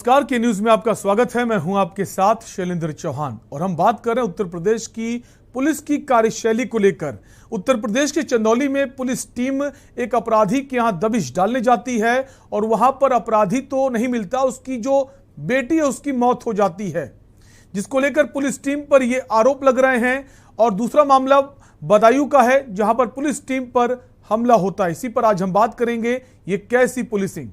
नमस्कार के न्यूज में आपका स्वागत है। मैं हूं आपके साथ शैलेंद्र चौहान और हम बात कर रहे हैं उत्तर प्रदेश की पुलिस की कार्यशैली को लेकर। उत्तर प्रदेश के चंदौली में पुलिस टीम एक अपराधी के यहां दबिश डालने जाती है और वहां पर अपराधी तो नहीं मिलता, उसकी जो बेटी है उसकी मौत हो जाती है, जिसको लेकर पुलिस टीम पर यह आरोप लग रहे हैं। और दूसरा मामला बदायूं का है जहां पर पुलिस टीम पर हमला होता है। इसी पर आज हम बात करेंगे, ये कैसी पुलिसिंग।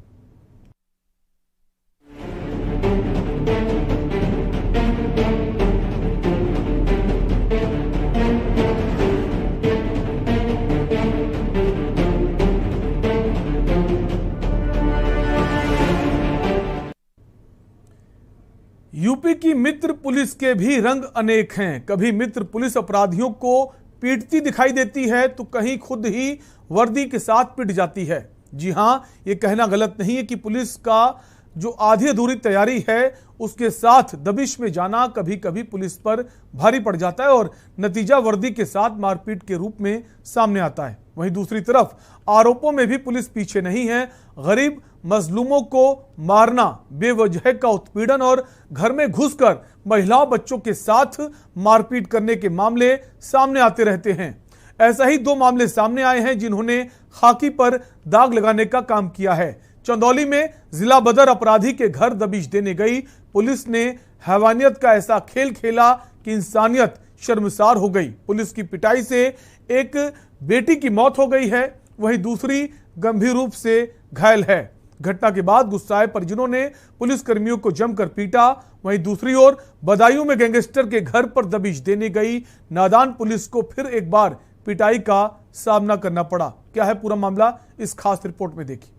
यूपी की मित्र पुलिस के भी रंग अनेक हैं। कभी मित्र पुलिस अपराधियों को पीटती दिखाई देती है तो कहीं खुद ही वर्दी के साथ पिट जाती है। जी हां, यह कहना गलत नहीं है कि पुलिस का जो आधी अधूरी तैयारी है उसके साथ दबिश में जाना कभी कभी पुलिस पर भारी पड़ जाता है और नतीजा वर्दी के साथ मारपीट के रूप में सामने आता है। वहीं दूसरी तरफ आरोपों में भी पुलिस पीछे नहीं है। गरीब मजलूमों को मारना, बेवजह का उत्पीड़न और घर में घुसकर महिलाओं बच्चों के साथ मारपीट करने के मामले सामने आते रहते हैं। ऐसा ही दो मामले सामने आए हैं जिन्होंने खाकी पर दाग लगाने का काम किया है। चंदौली में जिला बदर अपराधी के घर दबिश देने गई पुलिस ने हैवानियत का ऐसा खेल खेला कि इंसानियत शर्मसार हो गई। पुलिस की पिटाई से एक बेटी की मौत हो गई है, वहीं दूसरी गंभीर रूप से घायल है। घटना के बाद गुस्साए परिजनों ने पुलिस कर्मियों को जमकर पीटा। वहीं दूसरी ओर बदायूं में गैंगस्टर के घर पर दबिश देने गई नादान पुलिस को फिर एक बार पिटाई का सामना करना पड़ा। क्या है पूरा मामला, इस खास रिपोर्ट में देखिए।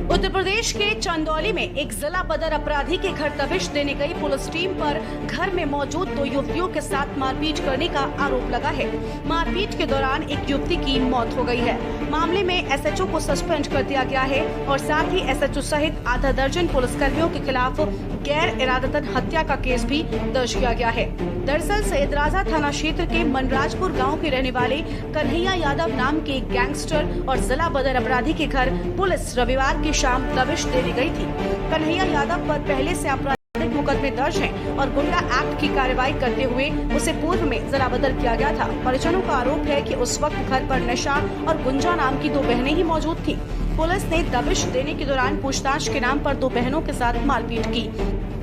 उत्तर प्रदेश के चंदौली में एक जिला बदर अपराधी के घर दबिश देने गई पुलिस टीम पर घर में मौजूद दो युवतियों के साथ मारपीट करने का आरोप लगा है। मारपीट के दौरान एक युवती की मौत हो गई है। मामले में एसएचओ को सस्पेंड कर दिया गया है और साथ ही एसएचओ सहित आधा दर्जन पुलिसकर्मियों के खिलाफ गैर इरादतन हत्या का केस भी दर्ज किया गया है। दरअसल सैयदराजा थाना क्षेत्र के मनराजपुर गांव के रहने वाले कन्हैया यादव नाम के एक गैंगस्टर और जिला बदर अपराधी के घर पुलिस रविवार की शाम दबिश देने गई थी। कन्हैया यादव पर पहले से आपराधिक मुकदमे दर्ज हैं और गुंडा एक्ट की कार्रवाई करते हुए उसे पूर्व में जिला बदर किया गया था। परिजनों का आरोप है कि उस वक्त घर पर निशा और गुंजा नाम की दो बहनें ही मौजूद थीं। पुलिस ने दबिश देने के दौरान पूछताछ के नाम पर दो बहनों के साथ मारपीट की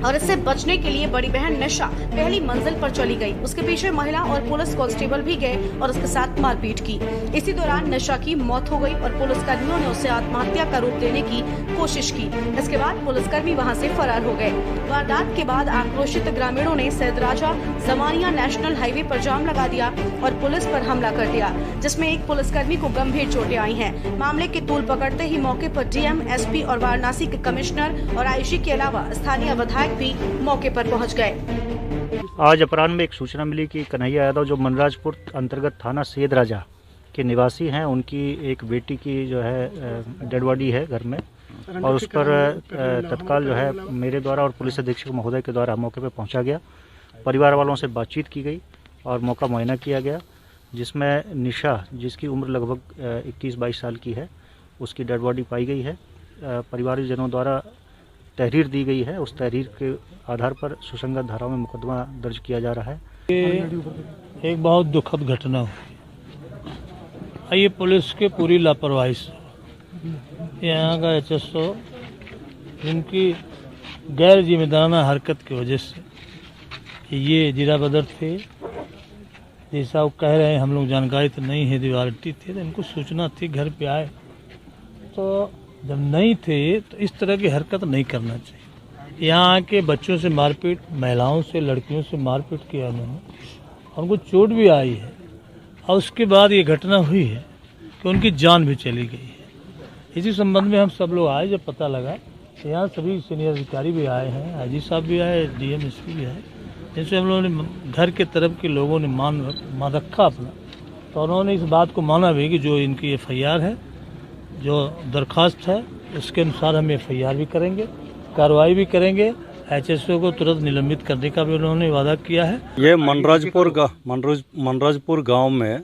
और इससे बचने के लिए बड़ी बहन निशा पहली मंजिल पर चली गई। उसके पीछे महिला और पुलिस कांस्टेबल भी गए और उसके साथ मारपीट की। इसी दौरान निशा की मौत हो गई और पुलिसकर्मियों ने उसे आत्महत्या का रूप देने की कोशिश की। इसके बाद पुलिसकर्मी वहां से फरार हो गए। वारदात के बाद आक्रोशित ग्रामीणों ने सैयदराजा जमानिया नेशनल हाईवे पर जाम लगा दिया और पुलिस पर हमला कर दिया, जिसमें एक पुलिसकर्मी को गंभीर चोटें आई हैं। मामले की तूल पकड़ते ही मौके पर डीएम, एसपी और वाराणसी के कमिश्नर और आईजी के अलावा स्थानीय विधायक भी मौके पर पहुंच गए। आज अपराह्न में एक सूचना मिली कि कन्हैया यादव जो मनराजपुर अंतर्गत थाना सैयदराजा के निवासी हैं, उनकी एक बेटी की जो है डेड बॉडी है घर में और उस पर तत्काल जो है मेरे द्वारा और पुलिस अधीक्षक महोदय के द्वारा मौके पर पहुंचा गया। परिवार वालों से बातचीत की गई और मौका मुआयना किया गया, जिसमें निशा, जिसकी उम्र लगभग 21-22 साल की है, उसकी डेड बॉडी पाई गई है। परिवारजनों द्वारा तहरीर दी गई है, उस तहरीर के आधार पर सुसंगत धाराओं में मुकदमा दर्ज किया जा रहा है। ये एक बहुत दुखद घटना हुई। ये पुलिस के पूरी लापरवाही से यहाँ का एचएसओ जिनकी गैर जिम्मेदाराना हरकत की वजह से ये जिला बदर थे, जैसा वो कह रहे हैं, हम लोग जानकारी तो नहीं है, दिवालिटी थे, तो इनको सूचना थी, घर पे आए, तो जब नहीं थे तो इस तरह की हरकत नहीं करना चाहिए। यहाँ आके बच्चों से मारपीट, महिलाओं से, लड़कियों से मारपीट किया उन्होंने, उनको चोट भी आई है और उसके बाद ये घटना हुई है कि उनकी जान भी चली गई है। इसी संबंध में हम सब लोग आए, जब पता लगा यहाँ सभी सीनियर अधिकारी भी आए हैं, आईजी साहब भी आए, डीएम, एसपी भी आए, जिनसे हम लोगों ने घर के तरफ के लोगों ने मान रखा अपना, तो उन्होंने इस बात को माना भी कि जो इनकी एफआईआर है, जो दरखास्त है, उसके अनुसार हम एफआईआर भी करेंगे, कार्रवाई भी करेंगे HSO को तुरंत निलंबित करने का भी उन्होंने वादा किया है। ये मनराजपुर गांव में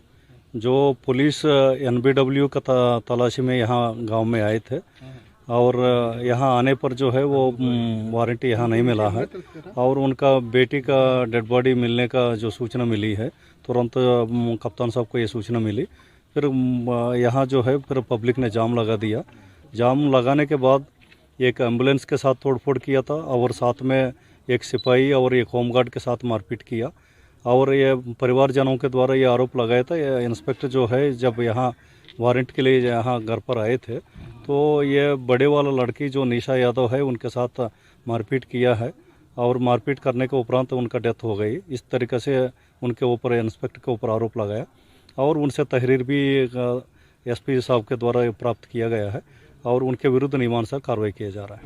जो पुलिस NBW का तलाशी में यहाँ गांव में आए थे और यहाँ आने पर जो है वो वारंट यहाँ नहीं मिला है और उनका बेटी का डेड बॉडी मिलने का जो सूचना मिली है, तुरंत कप्तान साहब को ये सूचना मिली। फिर यहाँ जो है फिर पब्लिक ने जाम लगा दिया। जाम लगाने के बाद एक एम्बुलेंस के साथ तोड़फोड़ किया था और साथ में एक सिपाही और एक होमगार्ड के साथ मारपीट किया और ये परिवारजनों के द्वारा ये आरोप लगाया था। ये इंस्पेक्टर जो है जब यहाँ वारंट के लिए यहाँ घर पर आए थे तो ये बड़े वाला लड़की जो निशा यादव है उनके साथ मारपीट किया है और मारपीट करने के उपरांत उनका डेथ हो गई। इस तरीके से उनके ऊपर इंस्पेक्टर के ऊपर आरोप लगाया और उनसे तहरीर भी SP साहब के द्वारा प्राप्त किया गया है और उनके विरुद्ध नियमानुसार कार्रवाई किया जा रहा है।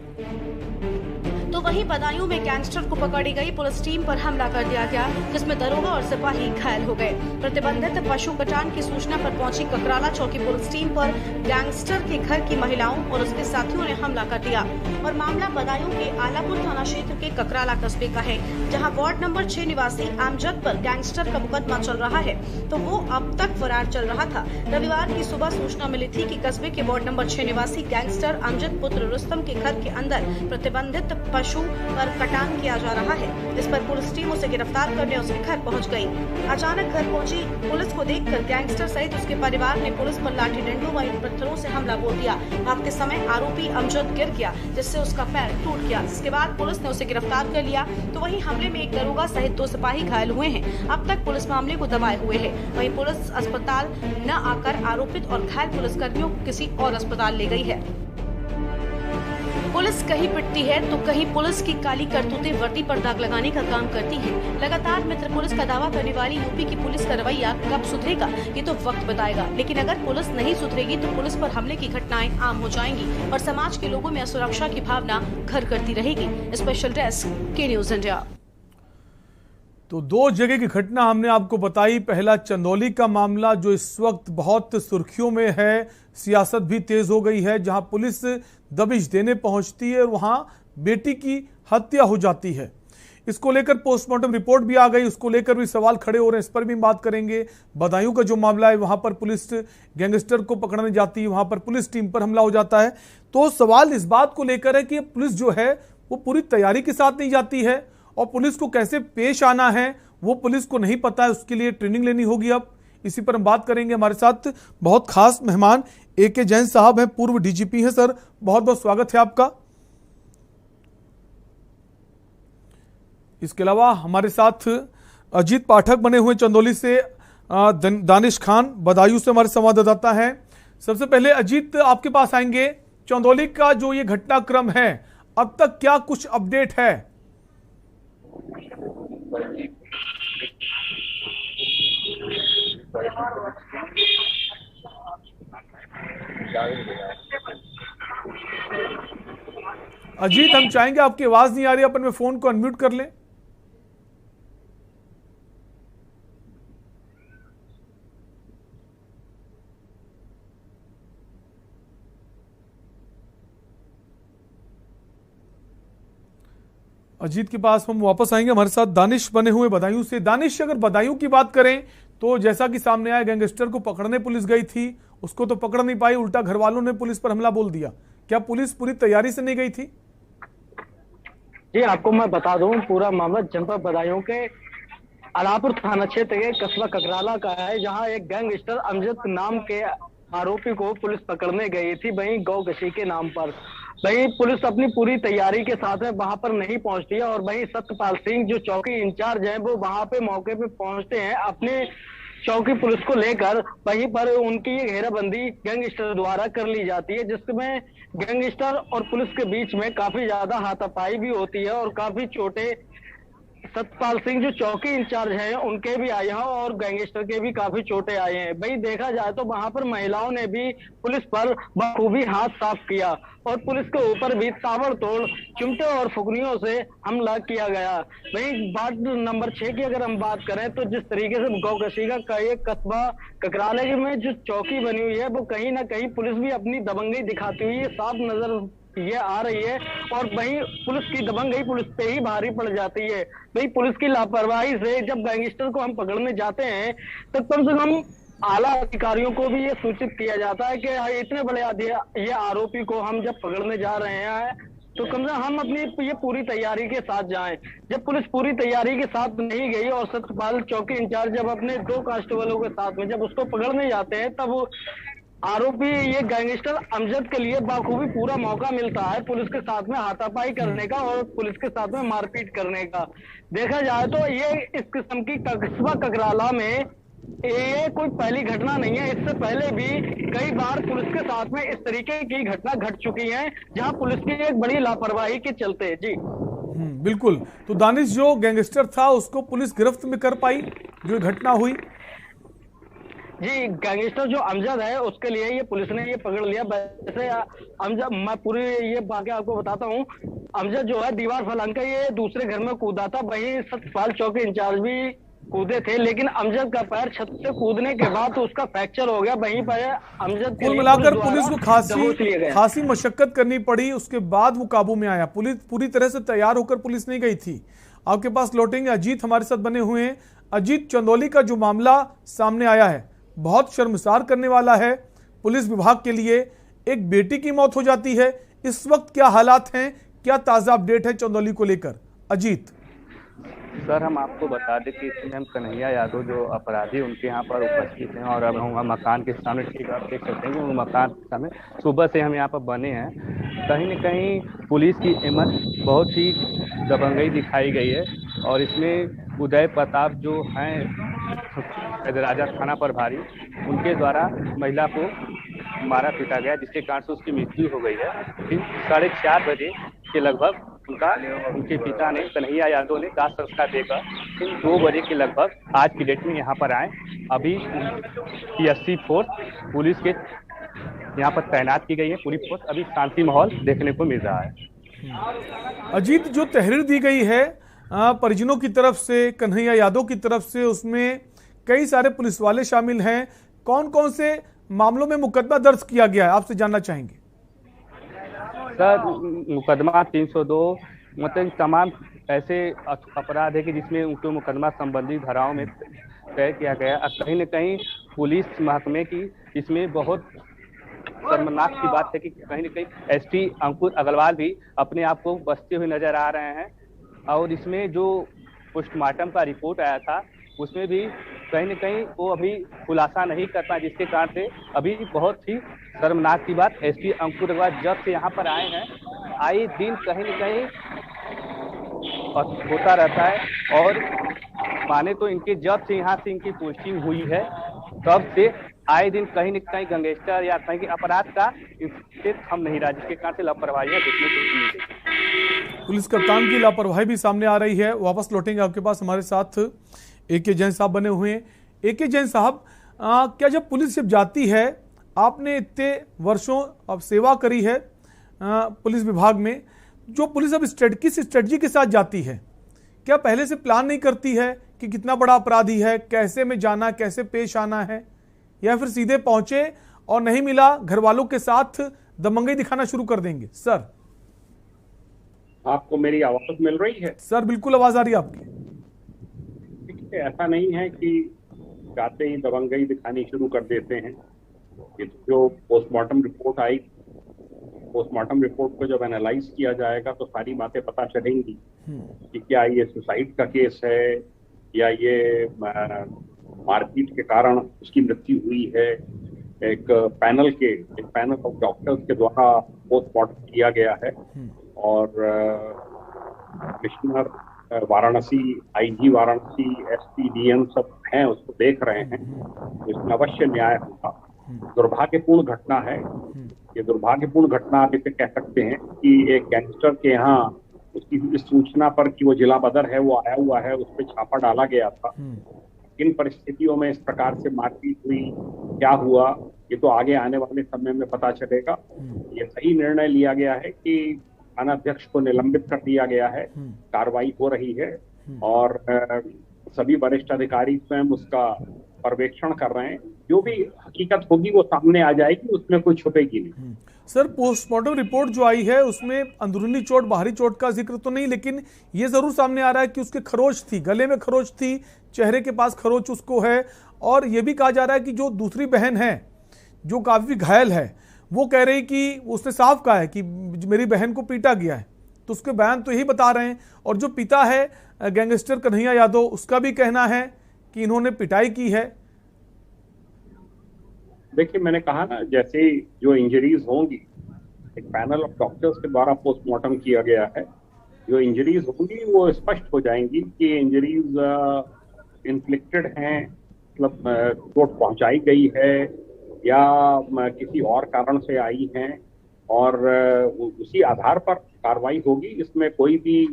तो वहीं बदायूं में गैंगस्टर को पकड़ी गई पुलिस टीम पर हमला कर दिया गया, जिसमें दरोगा और सिपाही घायल हो गए। प्रतिबंधित पशु कटान की सूचना पर पहुंची ककराला चौकी पुलिस टीम पर गैंगस्टर के घर की महिलाओं और उसके साथियों ने हमला कर दिया। और मामला बदायूं के आलापुर थाना क्षेत्र के ककराला कस्बे का है, जहां वार्ड नंबर 6 निवासी अमजद पर गैंगस्टर का मुकदमा चल रहा है, तो वो अब तक फरार चल रहा था। रविवार की सुबह सूचना मिली थी कि कस्बे के वार्ड नंबर 6 निवासी गैंगस्टर अमजद पुत्र रुस्तम के घर के अंदर प्रतिबंधित पशु पर कटान किया जा रहा है। इस पर पुलिस टीम उसे गिरफ्तार करने उसके घर पहुंच गई। अचानक घर पहुंची पुलिस को देखकर गैंगस्टर सहित उसके परिवार ने पुलिस पर लाठी डंडों व पत्थरों से हमला बोल दिया। भागते समय आरोपी अमजद गिर गया, जिससे उसका पैर टूट गया, जिसके बाद पुलिस ने उसे गिरफ्तार कर लिया। तो वहीं हमले में एक दरोगा सहित 2 सिपाही घायल हुए हैं। अब तक पुलिस मामले को दबाए हुए है। वहीं पुलिस अस्पताल न आकर आरोपित और घायल पुलिसकर्मियों को किसी और अस्पताल ले गई है। पुलिस कहीं पिटती है तो कहीं पुलिस की काली करतूतें वर्दी पर दाग लगाने का काम करती हैं। लगातार मित्र पुलिस का दावा करने वाली यूपी की पुलिस का रवैया कब सुधरेगा ये तो वक्त बताएगा, लेकिन अगर पुलिस नहीं सुधरेगी तो पुलिस पर हमले की घटनाएं आम हो जाएंगी और समाज के लोगों में असुरक्षा की भावना घर करती रहेगी। स्पेशल डेस्क के न्यूज इंडिया। तो 2 जगह की घटना हमने आपको बताई। पहला चंदौली का मामला जो इस वक्त बहुत सुर्खियों में है, सियासत भी तेज हो गई है, जहां पुलिस दबिश देने पहुंचती है और वहां बेटी की हत्या हो जाती है। इसको लेकर पोस्टमार्टम रिपोर्ट भी आ गई, उसको लेकर भी सवाल खड़े हो रहे हैं, इस पर भी बात करेंगे। बदायूं का जो मामला है वहां पर पुलिस गैंगस्टर को पकड़ने जाती है, वहां पर पुलिस टीम पर हमला हो जाता है। तो सवाल इस बात को लेकर है कि पुलिस जो है वो पूरी तैयारी के साथ नहीं जाती है और पुलिस को कैसे पेश आना है वो पुलिस को नहीं पता है, उसके लिए ट्रेनिंग लेनी होगी। अब इसी पर हम बात करेंगे। हमारे साथ बहुत खास मेहमान AK जैन साहब हैं, पूर्व DGP हैं। सर बहुत बहुत स्वागत है आपका। इसके अलावा हमारे साथ अजीत पाठक बने हुए चंदौली से, दानिश खान बदायूं से हमारे संवाददाता हैं। सबसे पहले अजीत आपके पास आएंगे। चंदौली का जो ये घटनाक्रम है, अब तक क्या कुछ अपडेट है? अजीत हम चाहेंगे, आपकी आवाज नहीं आ रही, अपन में फोन को अनम्यूट कर लें। अजीत के पास हम वापस आएंगे। हमारे साथ दानिश बने हुए बदायूं से। दानिश, अगर बदायूं की बात करें तो जैसा कि सामने आया, गैंगस्टर को पकड़ने पुलिस गई थी, उसको तो पकड़ नहीं पाई, उल्टा घर वालों ने पुलिस पर हमला बोल दिया। क्या पुलिस पूरी तैयारी से नहीं गई थी? जी, आपको मैं बता दूं, पूरा मामला जनपद बदायूं के आलापुर थाना क्षेत्र के कस्बा ककराला का है, जहां एक गैंगस्टर अमजद नाम के आरोपी को पुलिस पकड़ने गई थी, वहीं गौकशी के नाम पर। वहीं पुलिस अपनी पूरी तैयारी के साथ वहां पर नहीं पहुंचती है और वहीं सत्यपाल सिंह जो चौकी इंचार्ज हैं वो वहां पे मौके पे पहुंचते हैं अपने चौकी पुलिस को लेकर। वहीं पर उनकी घेराबंदी गैंगस्टर द्वारा कर ली जाती है, जिसमें गैंगस्टर और पुलिस के बीच में काफी ज्यादा हाथापाई भी होती है और काफी चोटें सतपाल सिंह जो चौकी इंचार्ज हैं उनके भी आए हैं और गैंगस्टर के भी काफी चोटें आए हैं। भाई देखा जाए तो वहां पर महिलाओं ने भी पुलिस पर बखूबी हाथ साफ किया और पुलिस के ऊपर भी ताबड़तोड़ चिमटे और फुकनियों से हमला किया गया। वहीं वार्ड नंबर 6 की अगर हम बात करें तो जिस तरीके से गौकशी का एक कस्बा ककराले में जो चौकी बनी हुई है वो कहीं ना कहीं पुलिस भी अपनी दबंगई दिखाती हुई साफ नजर ये आ रही है और वहीं पुलिस की दबंगई पुलिस पे ही भारी पड़ जाती है। वही पुलिस की लापरवाही से जब गैंगस्टर को हम पकड़ने जाते हैं तो कम से कम आला अधिकारियों को भी ये सूचित किया जाता है कि इतने बड़े ये आरोपी को हम जब पकड़ने जा रहे हैं तो कम से कम हम अपनी ये पूरी तैयारी के साथ जाएं। जब पुलिस पूरी तैयारी के साथ नहीं गई और सतपाल चौकी इंचार्ज जब अपने 2 कांस्टेबलों के साथ में जब उसको पकड़ने जाते हैं तब आरोपी ये गैंगस्टर अमजद के लिए बाखूबी पूरा मौका मिलता है पुलिस के साथ में हाथापाई करने का और पुलिस के साथ में मारपीट करने का। देखा जाए तो ये इस किस्म की कस्बा ककराला में ये कोई पहली घटना नहीं है। इससे पहले भी कई बार पुलिस के साथ में इस तरीके की घटना घट चुकी है जहां पुलिस की एक बड़ी लापरवाही के चलते। जी बिल्कुल। तो दानिश, जो गैंगस्टर था उसको पुलिस गिरफ्त में कर पाई जो घटना हुई? जी, गैंगस्टर जो अमजद है उसके लिए ये पुलिस ने ये पकड़ लिया। वैसे अमजद, मैं पूरी ये वाकया आपको बताता हूँ। अमजद जो है दीवार फलांग के ये दूसरे घर में कूदा था, वहीं सतपाल चौकी इंचार्ज भी कूदे थे, लेकिन अमजद का पैर छत से कूदने के बाद तो उसका फ्रैक्चर हो गया। वहीं पर अमजद कुल मिलाकर पुलिस को खासी मशक्कत करनी पड़ी, उसके बाद वो काबू में आया। पुलिस पूरी तरह से तैयार होकर पुलिस नहीं गई थी। आपके पास लौटेंगे, अजीत हमारे साथ बने हुए हैं। अजीत, चंदौली का जो मामला सामने आया है बहुत शर्मसार करने वाला है पुलिस विभाग के लिए। एक बेटी की मौत हो जाती है, इस वक्त क्या हालात हैं, क्या ताजा अपडेट है चंदौली को लेकर? अजीत सर, हम आपको बता दें कि इसमें हम कन्हैया यादव जो अपराधी उनके यहाँ पर उपस्थित हैं और अब हम मकान के सामने, ठीक आप देख सकते हैं कि वो मकान के सामने सुबह से हम यहाँ पर बने हैं। कहीं न कहीं पुलिस की हिम्मत बहुत ही दबंगई दिखाई गई है और इसमें उदय प्रताप जो हैं राजा थाना प्रभारी, उनके द्वारा महिला को मारा पीटा गया जिसके कारण से उसकी मृत्यु हो गई है। फिर 4:30 बजे के लगभग उनके पिता ने, कन्हैया यादव ने, दाह संस्कार देकर फिर 2 बजे के लगभग आज की डेट में यहाँ पर आए। अभी PSC फोर्स पुलिस के यहाँ पर तैनात की गई है, पूरी फोर्स। अभी शांति माहौल देखने को मिल रहा है। अजीत, जो तहरीर दी गई है परिजनों की तरफ से, कन्हैया यादव की तरफ से, उसमें कई सारे पुलिस वाले शामिल हैं। कौन कौन से मामलों में मुकदमा दर्ज किया गया है, आपसे जानना चाहेंगे? सर, मुकदमा 302 मतलब तमाम ऐसे अपराध है कि जिसमें उनको मुकदमा संबंधी धाराओं में तय किया गया। कहीं न कहीं पुलिस महकमे की इसमें बहुत शर्मनाक की बात है कि कहीं न कहीं SP अंकुर अग्रवाल भी अपने आप को बचते हुए नजर आ रहे हैं और इसमें जो पोस्टमार्टम का रिपोर्ट आया था उसमें भी कहीं न कहीं वो अभी खुलासा नहीं कर पाए, जिसके कारण से अभी बहुत ही शर्मनाक की बात SP अंकुर अग्रवाल जब से यहाँ पर आए हैं आए दिन कहीं न कहीं होता रहता है और माने तो इनके जब से यहाँ से इनकी पोस्टिंग हुई है तब से आए दिन कहीं न कहीं गैंगस्टर या कहीं अपराध का इससे थम नहीं रहा, जिसके कारण से लापरवाहियां देखने को मिल रही। पुलिस कप्तान की लापरवाही भी सामने आ रही है। वापस लौटेंगे आपके पास, हमारे साथ AK जैन साहब बने हुए हैं। AK जैन साहब, क्या जब पुलिस जब जाती है, आपने इतने वर्षों अब सेवा करी है पुलिस विभाग में, जो पुलिस अब किस स्ट्रेटजी के साथ जाती है, क्या पहले से प्लान नहीं करती है कि कितना बड़ा अपराधी है, कैसे में जाना, कैसे पेश आना है, या फिर सीधे पहुंचे और नहीं मिला घर वालों के साथ दबंगई दिखाना शुरू कर देंगे? सर, आपको मेरी आवाज मिल रही है? सर बिल्कुल आवाज आ रही है आपकी। ऐसा नहीं है कि जाते ही दबंगई दिखानी शुरू कर देते हैं। जो पोस्टमार्टम रिपोर्ट आई, पोस्टमार्टम रिपोर्ट को जब एनालाइज किया जाएगा तो सारी बातें पता चलेंगी कि क्या ये सुसाइड का केस है या ये मारपीट के कारण उसकी मृत्यु हुई है। एक पैनल ऑफ डॉक्टर्स के द्वारा पोस्टमार्टम किया गया है और commissioner Varanasi, IG Varanasi, SP DM सब हैं, उसको देख रहे हैं। इसमें अवश्य न्याय होगा। दुर्भाग्यपूर्ण घटना है ये, दुर्भाग्यपूर्ण घटना आप इसे कह सकते हैं कि एक गैंगस्टर के यहाँ उसकी इस सूचना पर कि वो जिला बदर है, वो आया हुआ है, उस पर छापा डाला गया था। किन परिस्थितियों में इस प्रकार से मारपीट हुई, क्या हुआ, ये तो आगे आने वाले समय में पता चलेगा। ये सही निर्णय लिया गया है कि थानाध्यक्ष को निलंबित कर दिया गया है, कार्रवाई हो रही है और सभी वरिष्ठ अधिकारी स्वयं उसका पर्यवेक्षण कर रहे हैं। जो भी हकीकत होगी वो सामने आ जाएगी, उसमें कोई छुपेगी नहीं। सर, पोस्टमार्टम रिपोर्ट जो आई है उसमें अंदरूनी चोट, बाहरी चोट का जिक्र तो नहीं, लेकिन ये जरूर सामने आ रहा है कि उसके खरोच थी, गले में खरोच थी, चेहरे के पास खरोच उसको है। और ये भी कहा जा रहा है कि जो दूसरी बहन है जो काफी घायल है, वो कह रही कि उसने साफ कहा है कि मेरी बहन को पीटा गया है, तो उसके बयान तो यही बता रहे हैं। और जो पिता है गैंगस्टर कन्हैया यादव, उसका भी कहना है कि इन्होंने पिटाई की है। देखिए, मैंने कहा ना, जैसे जो इंजरीज होंगी, एक पैनल ऑफ डॉक्टर्स के द्वारा पोस्टमार्टम किया गया है, जो इंजरीज होंगी वो स्पष्ट हो जाएंगी कि इंजरीज इन्फ्लिक्टेड हैं, मतलब चोट पहुंचाई गई है या किसी और कारण से आई हैं, और उसी आधार पर कार्रवाई होगी। इसमें कोई भी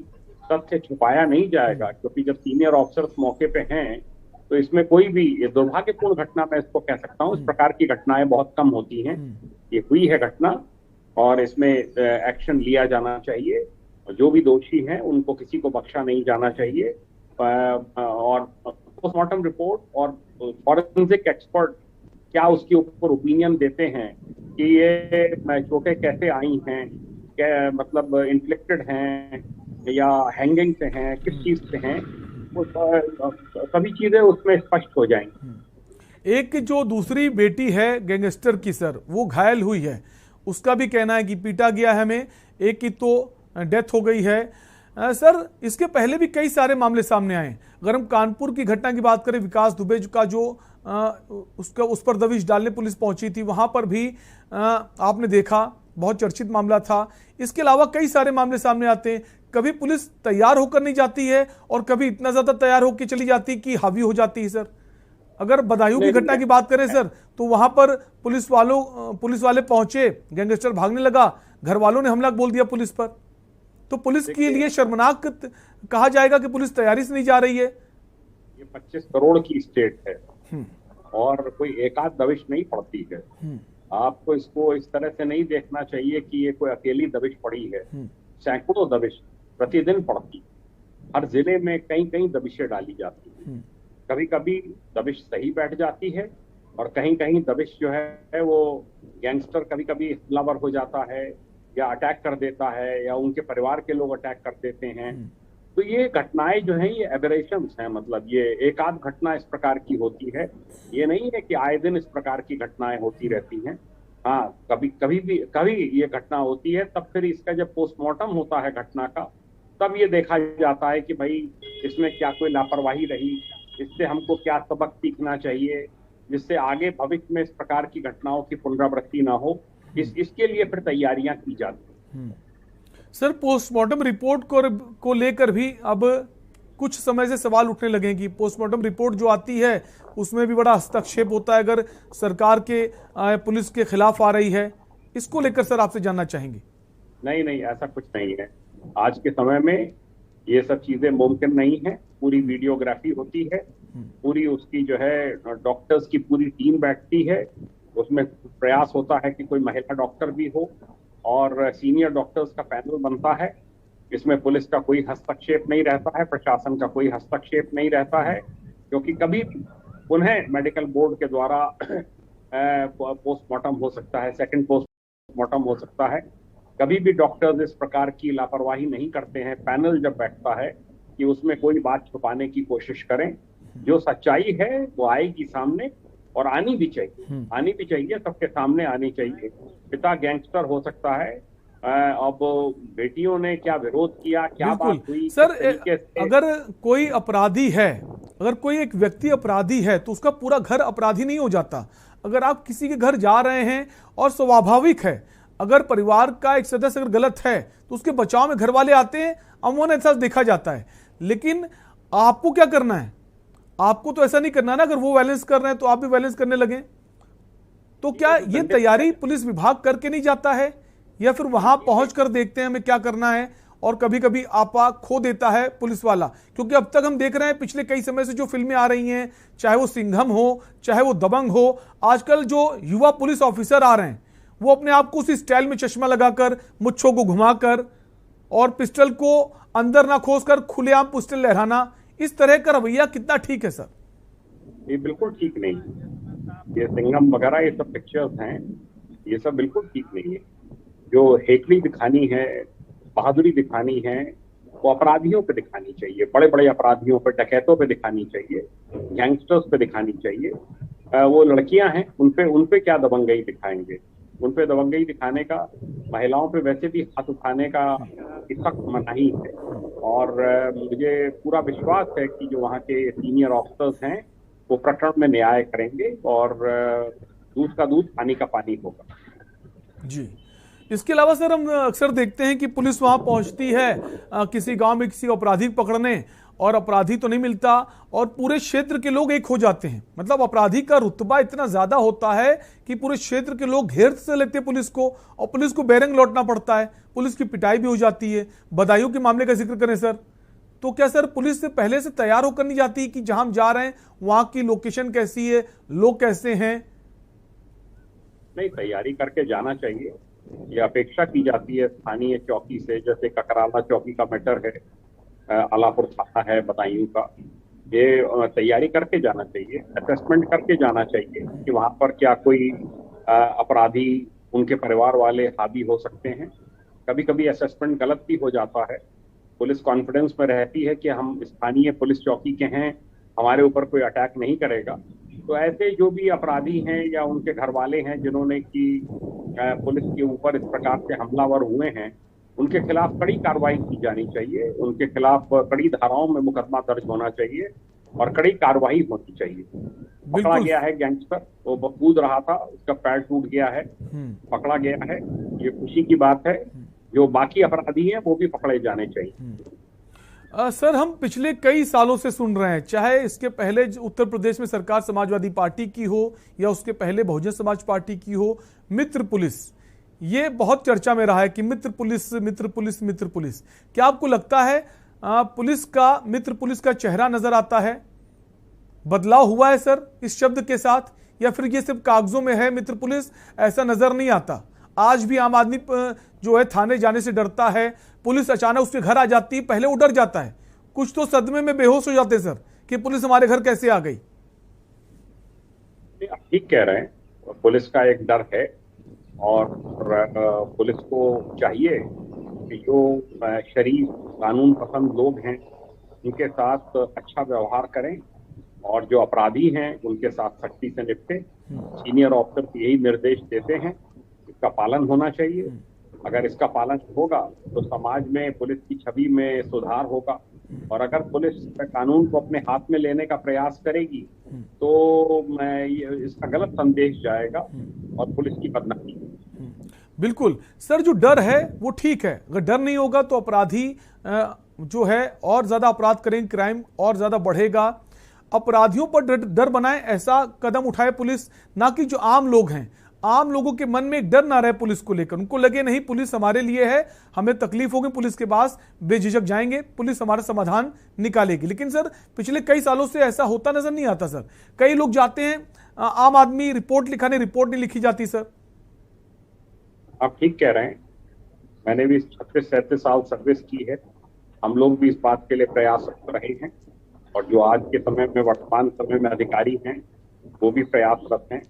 तथ्य छुपाया नहीं जाएगा, क्योंकि जब सीनियर ऑफिसर्स मौके पे हैं तो इसमें कोई भी, ये दुर्भाग्यपूर्ण घटना मैं इसको कह सकता हूँ, इस प्रकार की घटनाएं बहुत कम होती हैं। ये हुई है घटना और इसमें एक्शन लिया जाना चाहिए। जो भी दोषी हैं उनको किसी को बख्शा नहीं जाना चाहिए। और पोस्टमार्टम रिपोर्ट और फॉरेंसिक एक्सपर्ट क्या उसके ऊपर ओपिनियन देते हैं कि ये चोटें कैसे आई हैं, क्या मतलब इन्फ्लिक्टेड हैं या हैंगिंग से हैं, किस चीज से हैं, वो सभी चीजें उसमें स्पष्ट हो जाएंगी। एक जो दूसरी बेटी है गैंगस्टर की सर, वो घायल हुई है, उसका भी कहना है कि पीटा गया है हमें, एक की तो डेथ हो गई है। सर, इसके पहले भी कई सारे मामले सामने आए। अगर हम कानपुर की घटना की बात करें, विकास दुबे का जो उस पर दबिश डालने पुलिस पहुंची थी, वहां पर भी आपने देखा बहुत चर्चित मामला था। इसके अलावा कई सारे मामले सामने आते हैं। कभी पुलिस तैयार होकर नहीं जाती है और कभी इतना ज्यादा तैयार होकर चली जाती कि हावी हो जाती है। सर, अगर बदायूं की घटना की बात करें सर, तो वहां पर पुलिस वाले पहुंचे, गैंगस्टर भागने लगा, घर वालों ने हमला बोल दिया पुलिस पर। तो पुलिस के लिए शर्मनाक कहा जाएगा कि पुलिस तैयारी से नहीं जा रही है। ये 25 करोड़ की स्टेट है और कोई एकाध दबिश नहीं पड़ती है। आपको इसको इस तरह से नहीं देखना चाहिए कि ये कोई अकेली दबिश पड़ी है। सैकड़ों दबिश प्रतिदिन पड़ती, हर जिले में कई कई दबिशें डाली जाती हैं। कभी कभी दबिश सही बैठ जाती है और कहीं कहीं दबिश जो है वो गैंगस्टर कभी कभी हमलावर हो जाता है या अटैक कर देता है या उनके परिवार के लोग अटैक कर देते हैं। तो ये घटनाएं जो हैं ये एबरेशंस हैं, मतलब ये एक आध घटना इस प्रकार की होती है, ये नहीं है कि आए दिन इस प्रकार की घटनाएं होती रहती हैं। हाँ, कभी ये घटना होती है, तब फिर इसका जब पोस्टमार्टम होता है घटना का, तब ये देखा जाता है कि भाई इसमें क्या कोई लापरवाही रही, इससे हमको क्या सबक सीखना चाहिए जिससे आगे भविष्य में इस प्रकार की घटनाओं की पुनरावृत्ति ना हो। इसके लिए फिर तैयारियां की जाती हैं। सर, पोस्टमार्टम रिपोर्ट को लेकर भी अब कुछ समय से सवाल उठने लगे कि पोस्टमार्टम रिपोर्ट जो आती है उसमें भी बड़ा हस्तक्षेप होता है, अगर सरकार के पुलिस के खिलाफ आ रही है। इसको लेकर सर आपसे जानना चाहेंगे। नहीं, ऐसा कुछ नहीं है। आज के समय में ये सब चीजें मुमकिन नहीं है। पूरी वीडियोग्राफी होती है, पूरी उसकी जो है डॉक्टर्स की पूरी टीम बैठती है, उसमें प्रयास होता है कि कोई महिला डॉक्टर भी हो और सीनियर डॉक्टर्स का पैनल बनता है। इसमें पुलिस का कोई हस्तक्षेप नहीं रहता है, प्रशासन का कोई हस्तक्षेप नहीं रहता है, क्योंकि कभी पुनः मेडिकल बोर्ड के द्वारा पोस्टमार्टम हो सकता है, सेकंड पोस्टमार्टम हो सकता है। कभी भी डॉक्टर्स इस प्रकार की लापरवाही नहीं करते हैं। पैनल जब बैठता है कि उसमें कोई बात छुपाने की कोशिश करें, जो सच्चाई है वो आएगी सामने और आनी भी चाहिए, सबके सामने आनी चाहिए। पिता गैंगस्टर हो सकता है, अब बेटियों ने क्या विरोध किया, क्या बात हुई सर। अगर कोई अपराधी है, अगर कोई एक व्यक्ति अपराधी है तो उसका पूरा घर अपराधी नहीं हो जाता। अगर आप किसी के घर जा रहे हैं और स्वाभाविक है, अगर परिवार का एक सदस्य अगर गलत है तो उसके बचाव में घर वाले आते हैं, अमूमन ऐसा देखा जाता है। लेकिन आपको क्या करना है? आपको तो ऐसा नहीं करना ना। अगर वो वायलेंस कर रहे हैं तो आप भी वायलेंस करने लगे, तो क्या ये तैयारी पुलिस विभाग करके नहीं जाता है, या फिर वहां पहुंचकर देखते हैं हमें क्या करना है और कभी कभी आपा खो देता है पुलिस वाला? क्योंकि अब तक हम देख रहे हैं पिछले कई समय से जो फिल्में आ रही हैं, चाहे वो सिंघम हो, चाहे वो दबंग हो, आजकल जो युवा पुलिस ऑफिसर आ रहे हैं वो अपने आप को उसी स्टाइल में चश्मा लगाकर, मुच्छों को घुमाकर और पिस्टल को अंदर ना खोसकर खुलेआम पिस्टल लहराना, इस तरह का रवैया कितना ठीक है सर? ये बिल्कुल ठीक नहीं। ये सिंघम वगैरह ये सब पिक्चर्स हैं, ये सब बिल्कुल ठीक नहीं है। जो हेकड़ी दिखानी है, बहादुरी दिखानी है, वो अपराधियों पे दिखानी चाहिए, बड़े बड़े अपराधियों पे, डकैतों पे दिखानी चाहिए, गैंगस्टर्स पे दिखानी चाहिए। वो लड़कियां हैं, उनपे क्या दबंगई दिखाएंगे? उनपे दबंगई दिखाने का, महिलाओं पे वैसे भी हाथ उठाने का सख्त मनाही है। और मुझे पूरा विश्वास है कि जो वहाँ के सीनियर ऑफिसर्स हैं वो प्रकरण में न्याय करेंगे और दूध का दूध, पानी का पानी होगा। जी, इसके अलावा सर हम अक्सर देखते हैं कि पुलिस वहां पहुंचती है किसी गांव में किसी अपराधी को पकड़ने, और अपराधी तो नहीं मिलता और पूरे क्षेत्र के लोग एक हो जाते हैं। मतलब अपराधी का रुतबा इतना ज्यादा होता है कि पूरे क्षेत्र के लोग घेर से लेते हैं पुलिस को, और पुलिस को बेरंग लौटना पड़ता है, पुलिस की पिटाई भी हो जाती है। बदायूं के मामले का जिक्र करें सर, तो क्या सर पुलिस से पहले से तैयार होकर नहीं जाती कि जहां हम जा रहे हैं वहां की लोकेशन कैसी है, लोग कैसे हैं? नहीं, तैयारी करके जाना चाहिए, ये अपेक्षा की जाती है स्थानीय चौकी से। जैसे ककराला चौकी का मैटर है, अलापुर थाना है बदायूं का, ये तैयारी करके जाना चाहिए, असेसमेंट करके जाना चाहिए कि वहां पर क्या कोई अपराधी, उनके परिवार वाले हावी हो सकते हैं। कभी कभी असेसमेंट गलत भी हो जाता है। पुलिस कॉन्फिडेंस में रहती है कि हम स्थानीय पुलिस चौकी के हैं, हमारे ऊपर कोई अटैक नहीं करेगा। तो ऐसे जो भी अपराधी हैं या उनके घर वाले हैं जिन्होंने कि पुलिस के ऊपर इस प्रकार से हमलावर हुए हैं, उनके खिलाफ कड़ी कार्रवाई की जानी चाहिए, उनके खिलाफ कड़ी धाराओं में मुकदमा दर्ज होना चाहिए और कड़ी कार्रवाई होनी चाहिए। पकड़ा गया है गैंगस्टर, वो कूद रहा था, उसका पैर टूट गया है, पकड़ा गया है, ये खुशी की बात है। जो बाकी अपराधी हैं वो भी पकड़े जाने चाहिए। सर हम पिछले कई सालों से सुन रहे हैं, चाहे इसके पहले उत्तर प्रदेश में सरकार समाजवादी पार्टी की हो या उसके पहले बहुजन समाज पार्टी की हो, मित्र पुलिस, ये बहुत चर्चा में रहा है कि मित्र पुलिस, मित्र पुलिस, मित्र पुलिस। क्या आपको लगता है पुलिस का, मित्र पुलिस का चेहरा नजर आता है, बदलाव हुआ है सर इस शब्द के साथ, या फिर ये सिर्फ कागजों में है मित्र पुलिस, ऐसा नजर नहीं आता? आज भी आम आदमी जो है थाने जाने से डरता है, पुलिस अचानक उसके घर आ जाती है, पहले वो डर जाता है, कुछ तो सदमे में बेहोश हो जाते सर कि पुलिस हमारे घर कैसे आ गई। आप ठीक कह रहे हैं, पुलिस का एक डर है और पुलिस को चाहिए कि जो शरीफ कानून पसंद लोग हैं उनके साथ अच्छा व्यवहार करें और जो अपराधी हैं उनके साथ सख्ती से निपटे। सीनियर ऑफिसर यही निर्देश देते हैं, इसका पालन होना चाहिए। अगर इसका पालन होगा तो समाज में पुलिस की छवि में सुधार होगा, और अगर पुलिस कानून को अपने हाथ में लेने का प्रयास करेगी तो इसका गलत संदेश जाएगा और पुलिस की बदनामी। बिल्कुल सर, जो डर है वो ठीक है, अगर डर नहीं होगा तो अपराधी जो है और ज्यादा अपराध करेंगे, क्राइम और ज्यादा बढ़ेगा। अपराधियों पर डर बनाए, ऐसा कदम उठाए पुलिस, ना कि जो आम लोग हैं, आम लोगों के मन में एक डर ना रहे पुलिस को लेकर, उनको लगे नहीं पुलिस हमारे लिए है, हमें तकलीफ होगी, पुलिस के पास बेझिझक जाएंगे, पुलिस हमारा समाधान निकालेगी। लेकिन सर पिछले कई सालों से ऐसा होता नजर नहीं आता सर। कई लोग जाते हैं, आम आदमी रिपोर्ट लिखाने, रिपोर्ट नहीं लिखी जाती सर। आप ठीक कह रहे हैं, मैंने भी 36-37 साल सर्विस की है, हम लोग भी इस बात के लिए प्रयासरत रहे हैं, और जो आज के समय में, वर्तमान समय में अधिकारी हैं वो भी प्रयासरत हैं।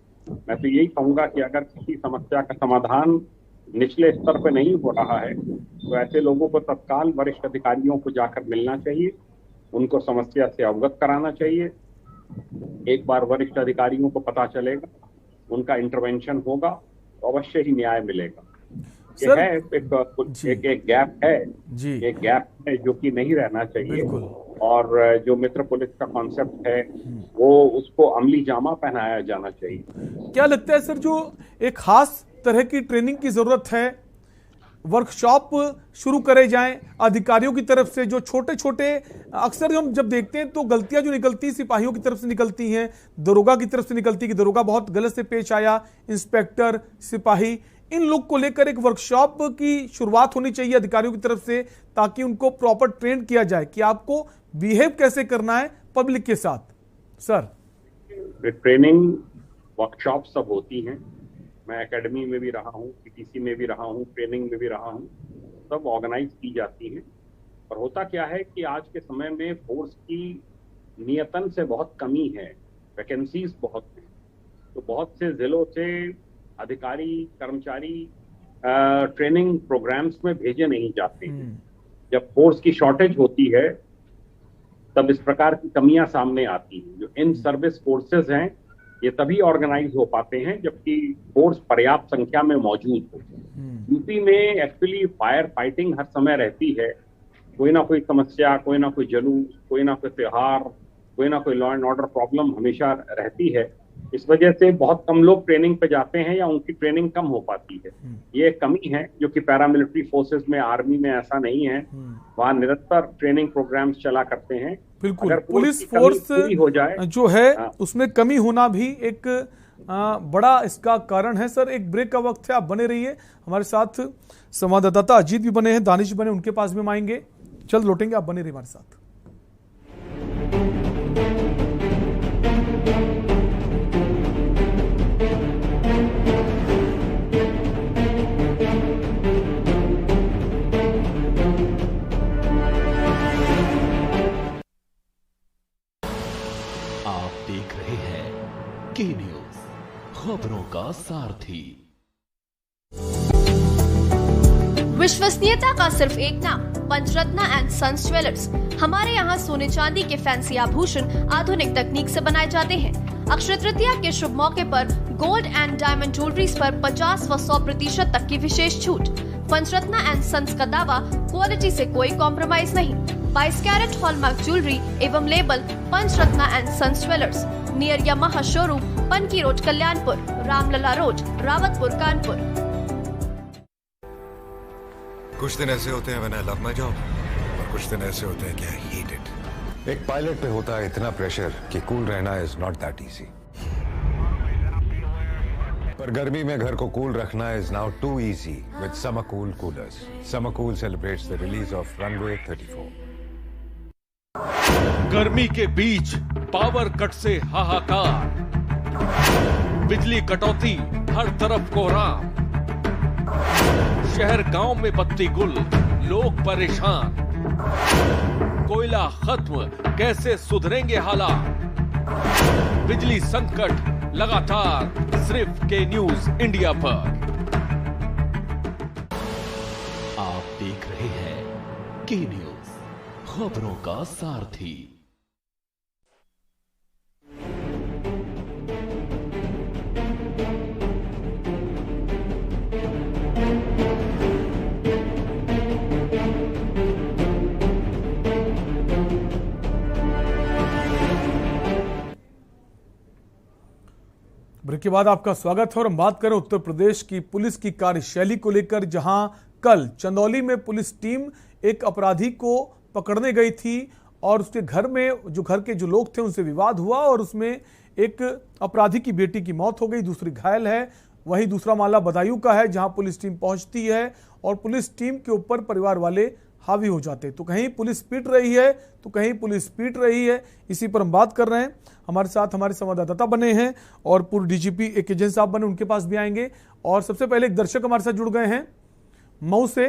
मैं तो यही कहूंगा कि अगर किसी समस्या का समाधान निचले स्तर पर नहीं हो रहा है तो ऐसे लोगों को तत्काल वरिष्ठ अधिकारियों को जाकर मिलना चाहिए, उनको समस्या से अवगत कराना चाहिए। एक बार वरिष्ठ अधिकारियों को पता चलेगा, उनका इंटरवेंशन होगा तो अवश्य ही न्याय मिलेगा। ये है एक गैप है, एक गैप है जो कि नहीं रहना चाहिए, और जो मित्र पुलिस का कॉन्सेप्ट है वो उसको अमली जामा पहनाया जाना चाहिए। क्या लगता है सर, जो एक खास तरह की ट्रेनिंग की जरूरत है, वर्कशॉप शुरू करे जाएं अधिकारियों की तरफ से, जो छोटे छोटे, अक्सर हम जब देखते हैं तो गलतियां जो निकलती सिपाहियों की तरफ से निकलती हैं, दरोगा की तरफ से निकलती कि दरोगा बहुत गलत से पेश आया, इंस्पेक्टर, सिपाही, इन लोग को लेकर एक वर्कशॉप की शुरुआत होनी चाहिए अधिकारियों की तरफ से, ताकि उनको प्रॉपर ट्रेन किया जाए कि आपको बिहेव कैसे करना है पब्लिक के साथ। सर ट्रेनिंग वर्कशॉप सब होती हैं, मैं एकेडमी में भी रहा हूँ, पीटीसी में भी रहा हूँ, ट्रेनिंग में भी रहा हूँ, सब ऑर्गेनाइज की जाती हैं। और होता क्या है कि आज के समय में फोर्स की नियतन से बहुत कमी है, वैकेंसीज बहुत हैं, तो बहुत से जिलों से अधिकारी, कर्मचारी ट्रेनिंग प्रोग्राम्स में भेजे नहीं जाते हैं। जब फोर्स की शॉर्टेज होती है तब इस प्रकार की कमियां सामने आती हैं। जो इन सर्विस फोर्सेस हैं ये तभी ऑर्गेनाइज हो पाते हैं जबकि फोर्स पर्याप्त संख्या में मौजूद हो। यूपी में एक्चुअली फायर फाइटिंग हर समय रहती है, कोई ना कोई समस्या, कोई ना कोई जुलूस, कोई ना कोई त्योहार, कोई ना कोई लॉ एंड ऑर्डर प्रॉब्लम हमेशा रहती है। इस वजह से बहुत कम लोग ट्रेनिंग पे जाते हैं या उनकी ट्रेनिंग कम हो पाती है। ये एक कमी है जो कि पैरामिलिट्री फोर्सेस में, आर्मी में ऐसा नहीं है। वहाँ निरंतर ट्रेनिंग प्रोग्राम्स चला करते हैं। बिल्कुल, अगर पुलिस फोर्स हो जाए जो है उसमें कमी होना भी एक बड़ा इसका कारण है। सर, एक ब्रेक का वक्त है, आप बने रहिए हमारे साथ। संवाददाता अजीत भी बने हैं, दानिश बने, उनके पास भी हम आएंगे, जल्द लौटेंगे, आप बने रहिए हमारे साथ। आप देख रहे हैं के न्यूज, खबरों का सारथी। विश्वसनीयता का सिर्फ एक नाम, पंचरत्न एंड सन्स ज्वेलर्स। हमारे यहाँ सोने चांदी के फैंसी आभूषण आधुनिक तकनीक से बनाए जाते हैं। अक्षय तृतीया के शुभ मौके पर गोल्ड एंड डायमंड ज्वेलरीज पर 50 व 100% तक की विशेष छूट। पंचरत्न एंड सन्स का दावा, क्वालिटी से कोई कॉम्प्रोमाइज नहीं। 22 कैरेट हॉलमार्क ज्वेलरी एवं label Panchratna and sons jewellers, near Yamaha showroom, Panki road, Kalyanpur, Ramlala road, Rawatpur, Kanpur. कुछ दिन ऐसे होते हैं when I love my job, और कुछ दिन ऐसे होते हैं कि आई हेट इट। एक पायलट पे होता है इतना प्रेशर कि कूल रहना इज नॉट दैट इजी। पर गर्मी में घर को कूल रखना is now too easy with summer cool coolers. Summer cool celebrates the release of runway 34। गर्मी के बीच पावर कट से हाहाकार, बिजली कटौती, हर तरफ कोहराम, शहर गांव में बत्ती गुल, लोग परेशान। कोयला खत्म, कैसे सुधरेंगे हालात? बिजली संकट लगातार, सिर्फ के न्यूज इंडिया पर। आप देख रहे हैं के न्यूज, खबरों का सारथी। ब्रेक के बाद आपका स्वागत है और हम बात करें उत्तर प्रदेश की पुलिस की कार्यशैली को लेकर, जहां कल चंदौली में पुलिस टीम एक अपराधी को पकड़ने गई थी और उसके घर में घर के जो लोग थे उनसे विवाद हुआ और उसमें एक अपराधी की बेटी की मौत हो गई, दूसरी घायल है। वहीं दूसरा मामला बदायूं का है, जहां पुलिस टीम पहुंचती है और पुलिस टीम के ऊपर परिवार वाले हावी हो जाते। तो कहीं पुलिस पीट रही है तो कहीं पुलिस पीट रही है। इसी पर हम बात कर रहे हैं। हमारे साथ हमारे संवाददाता बने हैं और पूर्व डीजीपी एक एजेंट साहब बने, उनके पास भी आएंगे। और सबसे पहले एक दर्शक हमारे साथ जुड़ गए हैं मऊ से,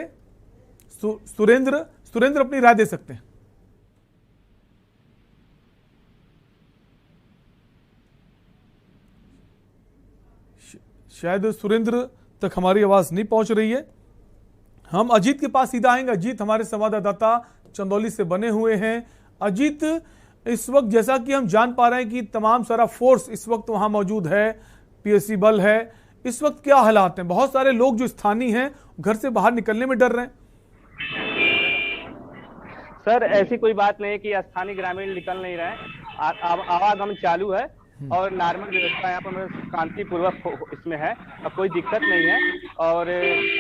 सुरेंद्र अपनी राय दे सकते हैं। शायद सुरेंद्र तक हमारी आवाज नहीं पहुंच रही है। हम अजीत के पास सीधा आएंगे। अजीत हमारे संवाददाता चंदौली से बने हुए हैं। अजीत, इस वक्त जैसा कि हम जान पा रहे हैं कि तमाम सारा फोर्स इस वक्त वहां मौजूद है, पीएससी बल है, इस वक्त क्या हालात हैं? बहुत सारे लोग जो स्थानीय हैं घर से बाहर निकलने में डर रहे हैं। सर, ऐसी कोई बात नहीं कि स्थानीय ग्रामीण निकल नहीं रहे हैं। आवागमन चालू है और नॉर्मल व्यवस्था यहाँ पर शांतिपूर्वक इसमें है, अब कोई दिक्कत नहीं है। और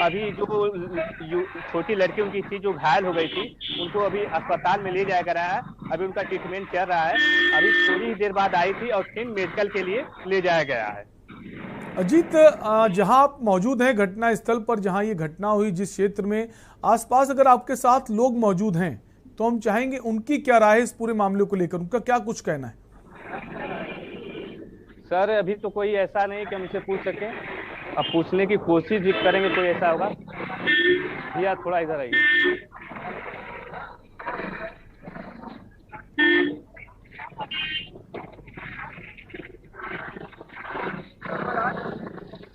अभी जो छोटी लड़की उनकी थी जो घायल हो गई थी, उनको अभी अस्पताल में ले जाया गया है, अभी उनका ट्रीटमेंट चल रहा है। अभी थोड़ी देर बाद आई थी और फिर मेडिकल के लिए ले जाया गया है। अजीत, जहां आप मौजूद हैं घटना स्थल पर, जहां ये घटना हुई, जिस क्षेत्र में आसपास अगर आपके साथ लोग मौजूद हैं तो हम चाहेंगे उनकी क्या राय है इस पूरे मामले को लेकर, उनका क्या कुछ कहना है? सर, अभी तो कोई ऐसा नहीं कि हम इसे पूछ सके, अब पूछने की कोशिश भी करेंगे, कोई ऐसा होगा। भैया थोड़ा इधर आइए।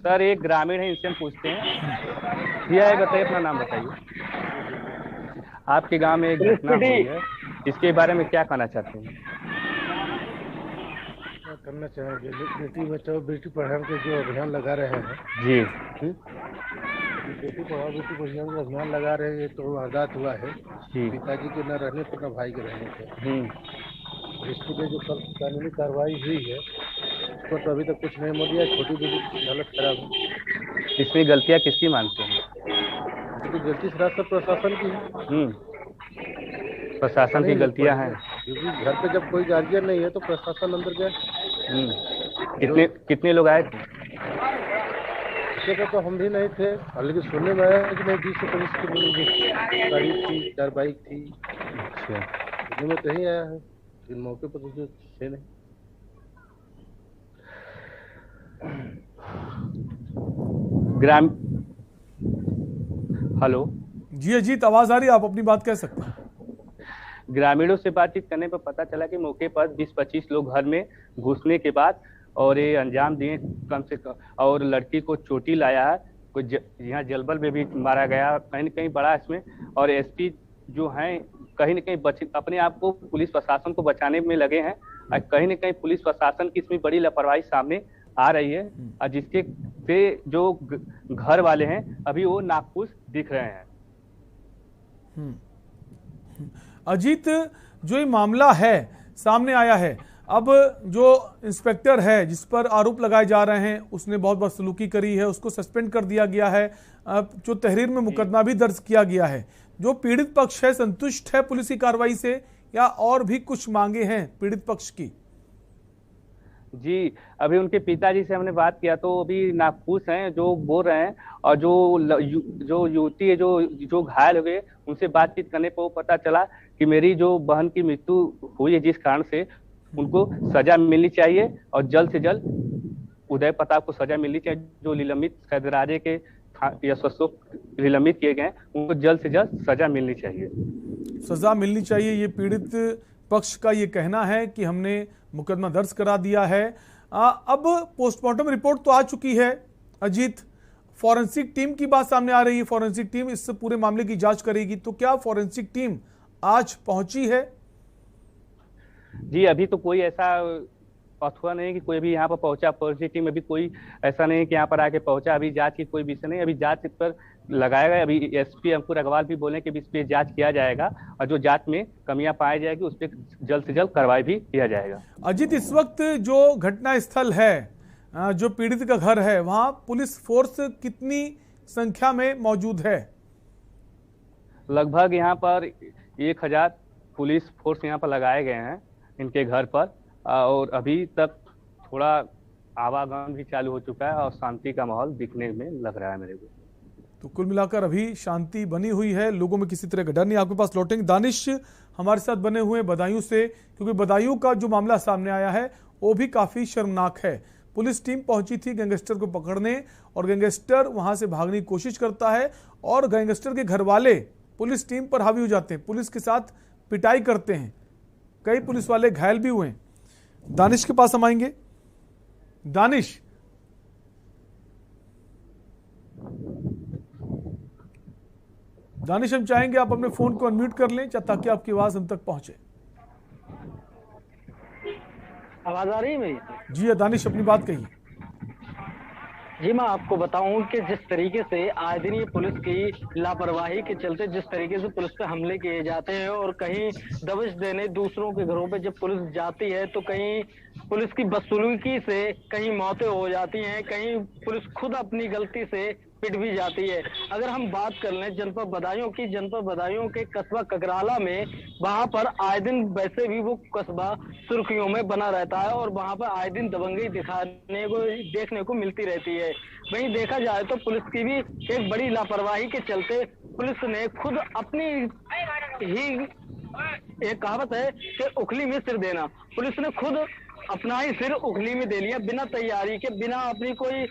सर एक ग्रामीण है, इनसे हम पूछते हैं। भैया ये बताइए, अपना नाम बताइए। आपके गांव में एक घटना हुई है, इसके बारे में क्या कहना चाहते हैं? करना चाहेंगे बेटी बचाओ बेटी पढ़ाओ के जो अभियान लगा रहे हैं जी, बेटी पढ़ाओ बेटी पढ़ाओ का अभियान लगा रहे हैं, तो वारदात हुआ है पिताजी के न रहने पर न भाई के रहने पर। इसके लिए जो कानूनी कार्रवाई हुई है उसको तो अभी तक कुछ नहीं मिल दिया। छोटी बेटी की हालत खराब है। इसमें गलतियां किसकी मानते हैं? तो गलती सरासर प्रशासन की है। प्रशासन की गलतियां हैं, क्योंकि घर पे जब कोई गार्जियन नहीं है तो प्रशासन अंदर गया। कितने लोग आए थे? तो हम भी नहीं थे, लेकिन सुनने में आया कि नहीं 20 से 25 की मिली गाड़ी थी, 4 बाइक थी। अच्छा, सुनने में तो ही आया है, लेकिन मौके पर तो है नहीं। हेलो जी अजीत, आवाज आ रही है, आप अपनी बात कह सकते हैं। ग्रामीणों से बातचीत करने पर पता चला कि मौके पर 20-25 लोग घर में घुसने के बाद और ये अंजाम दिए कम से कम, और लड़की को चोटी लाया है, कुछ यहाँ जलबल में भी मारा गया, कहीं न कहीं बड़ा इसमें। और एसपी जो हैं कहीं न कहीं अपने आप को पुलिस प्रशासन को बचाने में लगे हैं, और कहीं न कहीं पुलिस प्रशासन की इसमें बड़ी लापरवाही सामने आ रही है, और जिसके से जो घर वाले हैं अभी वो नाखुश दिख रहे हैं। अजीत, जो ये मामला है सामने आया है, अब जो इंस्पेक्टर है जिस पर आरोप लगाए जा रहे हैं उसने बहुत बदसलूकी करी है, उसको सस्पेंड कर दिया गया है। अब जो तहरीर में मुकदमा भी दर्ज किया गया है, जो पीड़ित पक्ष है संतुष्ट है पुलिस की कार्रवाई से, या और भी कुछ मांगे हैं पीड़ित पक्ष की? जी, अभी उनके पिताजी से हमने बात किया तो अभी नाखुश हैं, जो बोल रहे हैं। और जो युवती है जो घायल हो गए, उनसे बातचीत करने पर पता चला कि मेरी जो बहन की मृत्यु हुई है जिस कारण से, उनको सजा मिलनी चाहिए और जल्द से जल्द उदय प्रताप को सजा मिलनी चाहिए। जो निलंबित सैदराजे के यशस्व निलंबित किए गए, उनको जल्द से जल्द सजा मिलनी चाहिए। सजा मिलनी चाहिए, ये पीड़ित पक्ष का ये कहना है कि हमने मुकदमा दर्ज करा दिया है। अब पोस्टमार्टम रिपोर्ट तो आ चुकी है अजीत, फॉरेंसिक टीम की बात सामने आ रही है, फॉरेंसिक टीम इस पूरे मामले की जांच करेगी, तो क्या फॉरेंसिक टीम आज पहुंची है? जी, अभी तो कोई ऐसा अथवा नहीं कि कोई भी यहाँ पर पहुंचा। फॉरेंसिक टीम अभी कोई ऐसा नहीं कि यहाँ पर आके पहुंचा। अभी जांच की कोई विषय नहीं, अभी जांच पर लगाया गया। अभी एसपी अंकुर अग्रवाल भी बोले कि इस पे जांच किया जाएगा, और जो जांच में कमियां पाई जाएगी उस पर जल्द से जल्द कार्रवाई भी किया जाएगा। अजीत, इस वक्त जो घटना स्थल है, जो पीड़ित का घर है, वहां पुलिस फोर्स कितनी संख्या में मौजूद है? लगभग यहाँ पर 1000 पुलिस फोर्स यहाँ पर लगाए गए हैं इनके घर पर, और अभी तक थोड़ा आवागमन भी चालू हो चुका है और शांति का माहौल दिखने में लग रहा है मेरे को। तो कुल मिलाकर अभी शांति बनी हुई है, लोगों में किसी तरह का डर नहीं। आपके पास लौटेंगे दानिश हमारे साथ बने हुए बदायूं से, क्योंकि बदायूं का जो मामला सामने आया है वो भी काफी शर्मनाक है। पुलिस टीम पहुंची थी गैंगस्टर को पकड़ने, और गैंगस्टर वहां से भागने की कोशिश करता है, और गैंगस्टर के घर वाले पुलिस टीम पर हावी हो जाते हैं, पुलिस के साथ पिटाई करते हैं, कई पुलिस वाले घायल भी हुए। दानिश के पास हम आएंगे। दानिश, हम चाहेंगे आप अपने फोन को अनम्यूट कर लें ताकि आपकी आवाज हम तक पहुंचे। आवाज आ रही है मेरी? जी दानिश, अपनी बात कहिए। जी, मैं आपको बताऊं कि जिस तरीके से आए दिन ये पुलिस की लापरवाही के चलते जिस तरीके से पुलिस पे हमले किए जाते हैं, और कहीं दबिश देने दूसरों के घरों पे जब पुलिस जाती है तो कहीं पुलिस की बदसलूकी से कहीं मौतें हो जाती हैं, कहीं पुलिस खुद अपनी गलती से पिट भी जाती है। अगर हम बात कर लें जनपद बदायूं की, जनपद बदायूं के कस्बा ककराला में, वहां पर आए दिन वैसे भी वो कस्बा सुर्खियों में बना रहता है, और वहां पर आए दिन दबंगई देखने को मिलती रहती है। वहीं देखा जाए तो पुलिस की भी एक बड़ी लापरवाही के चलते पुलिस ने खुद अपनी ही, एक कहावत है कि उखली में सिर देना, पुलिस ने खुद अपना ही सिर उखली में दे लिया, बिना तैयारी के, बिना अपनी कोई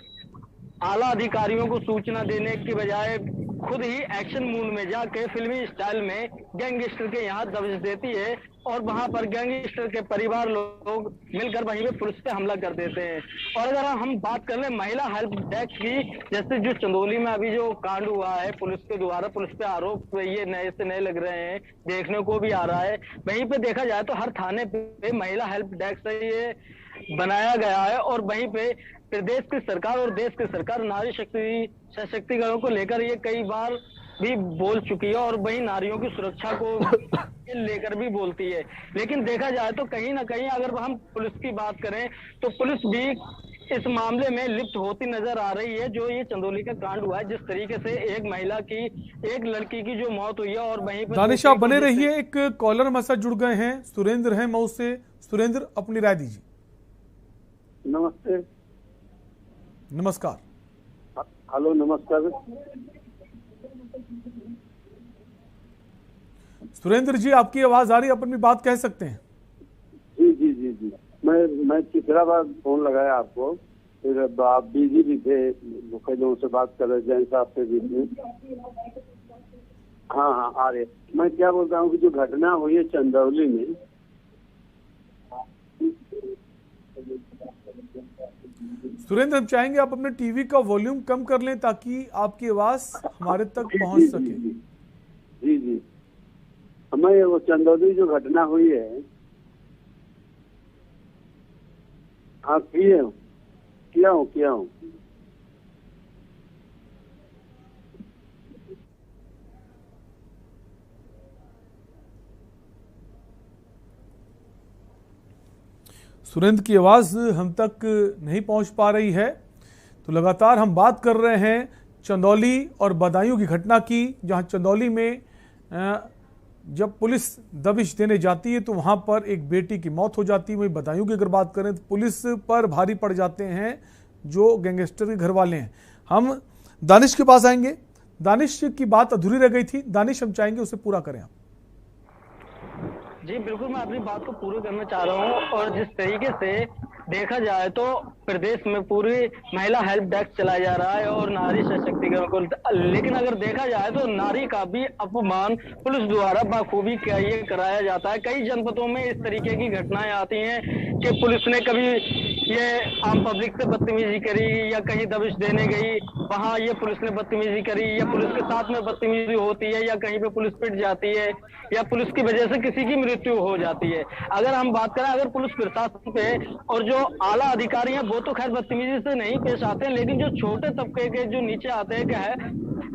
आला अधिकारियों को सूचना देने की बजाय खुद ही एक्शन मूड में जाके फिल्मी स्टाइल में गैंगस्टर के यहाँ दबिश देती है और वहां पर गैंगस्टर के परिवार लोग मिलकर वहीं पे पुलिस पे हमला कर देते हैं। और अगर हम बात कर ले महिला हेल्प डेस्क की, जैसे जो चंदौली में अभी जो कांड हुआ है, पुलिस के द्वारा पुलिस पे आरोप ये नए से नए लग रहे हैं, देखने को भी आ रहा है। वहीं पे देखा जाए तो हर थाने पे महिला हेल्प डेस्क ये बनाया गया है और वहीं पे प्रदेश की सरकार और देश की सरकार नारी शक्ति सशक्तिकरण को लेकर ये कई बार भी बोल चुकी है और वही नारियों की सुरक्षा को लेकर भी बोलती है। लेकिन देखा जाए तो कहीं ना कहीं अगर हम पुलिस की बात करें तो पुलिस भी इस मामले में लिप्त होती नजर आ रही है। जो ये चंदौली का कांड हुआ है, जिस तरीके से एक महिला की, एक लड़की की जो मौत हुई है और वहीं पर दानिश आप बने रहिए, एक कॉलर हमारे साथ जुड़ गए हैं, सुरेंद्र है मऊ से। सुरेंद्र, अपनी राय दीजिए। नमस्ते। नमस्कार। हेलो, नमस्कार। सुरेंद्र जी, आपकी आवाज आ रही है, अपनी बात कह सकते हैं। जी जी जी जी, मैं तीसरा बार फोन लगाया आपको, फिर आप बिजी भी थे, कई लोगों से बात कर रहे, जैन साहब से भी थे। हाँ, आ रहे। मैं क्या बोलता हूँ कि जो घटना हुई है चंदौली में, सुरेंद्र, हम चाहेंगे आप अपने टीवी का वॉल्यूम कम कर लें ताकि आपकी आवाज हमारे तक पहुंच सके। जी जी, हमें वो चंदौली जो घटना हुई है, हाँ किया हूँ। सुरेंद्र की आवाज हम तक नहीं पहुंच पा रही है, तो लगातार हम बात कर रहे हैं चंदौली और बदायूं की घटना की, जहां चंदौली में जब पुलिस दबिश देने जाती है तो वहां पर एक बेटी की मौत हो जाती है। वहीं बदायूं की अगर बात करें तो पुलिस पर भारी पड़ जाते हैं जो गैंगस्टर के घर वाले हैं। हम दानिश के पास आएंगे। दानिश की बात अधूरी रह गई थी, दानिश हम चाहेंगे उसे पूरा करें आप। जी बिल्कुल, मैं अपनी बात को पूरी करना चाह रहा हूँ। और जिस तरीके से देखा जाए तो प्रदेश में पूरी महिला हेल्प डेस्क चलाया जा रहा है और नारी सशक्तिकरण को, लेकिन अगर देखा जाए तो नारी का भी अपमान पुलिस द्वारा बखूबी ये कराया जाता है। कई जनपदों में इस तरीके की घटनाएं आती हैं कि पुलिस ने कभी ये आम पब्लिक से बदतमीजी करी या कहीं दबिश देने गई, वहां ये पुलिस ने बदतमीजी करी या पुलिस के साथ में बदतमीजी होती है या कहीं पे पुलिस पिट जाती है या पुलिस की वजह से किसी की मृत्यु हो जाती है। अगर हम बात करें, अगर पुलिस प्रशासन पे और जो आला अधिकारी हैं वो तो खैर बदतमीजी से नहीं पेश आते हैं, लेकिन जो छोटे तबके के जो नीचे आते हैं, क्या है,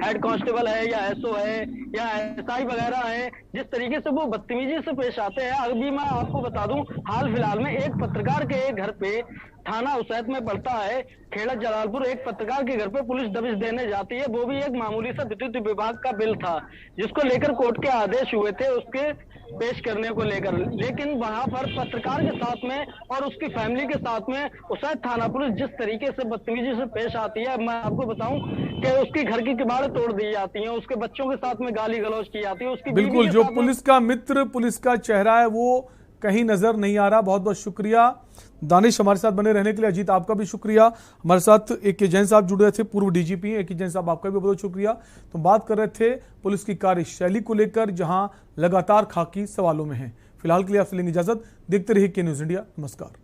हेड कांस्टेबल है या एसओ है या एसआई वगैरह है, जिस तरीके से वो बदतमीजी से पेश आते हैं। अभी मैं आपको बता दूं, हाल फिलहाल में एक पत्रकार के घर पे, थाना उसैत में पड़ता है खेड़ा जलालपुर, एक पत्रकार के घर पे पुलिस दबिश देने जाती है। वो भी एक मामूली सा विद्युत विभाग का बिल था जिसको लेकर कोर्ट के आदेश हुए थे उसके पेश करने को लेकर, लेकिन वहां पर पत्रकार के साथ में और उसकी फैमिली के साथ में उसैत थाना पुलिस जिस तरीके से बदतमीजी से पेश आती है, मैं आपको बताऊं कि उसकी घर की किवाड़ तोड़ दी जाती है, उसके बच्चों के साथ में गाली गलौज की जाती है, उसकी बिल्कुल जो पुलिस का मित्र, पुलिस का चेहरा है वो कहीं नजर नहीं आ रहा। बहुत बहुत शुक्रिया दानिश हमारे साथ बने रहने के लिए। अजीत, आपका भी शुक्रिया। हमारे साथ AK जैन साहब जुड़े थे, पूर्व DGP AK जैन साहब, आपका भी बहुत शुक्रिया। तो बात कर रहे थे पुलिस की कार्यशैली को लेकर, जहां लगातार खाकी सवालों में है। फिलहाल के लिए आपसे लेंगे इजाजत। देखते रहिए के न्यूज इंडिया। नमस्कार।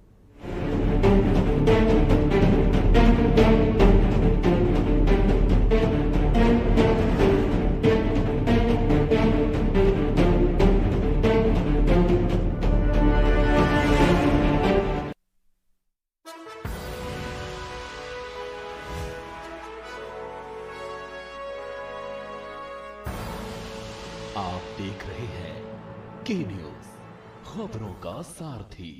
आप देख रहे हैं के न्यूज, खबरों का सारथी।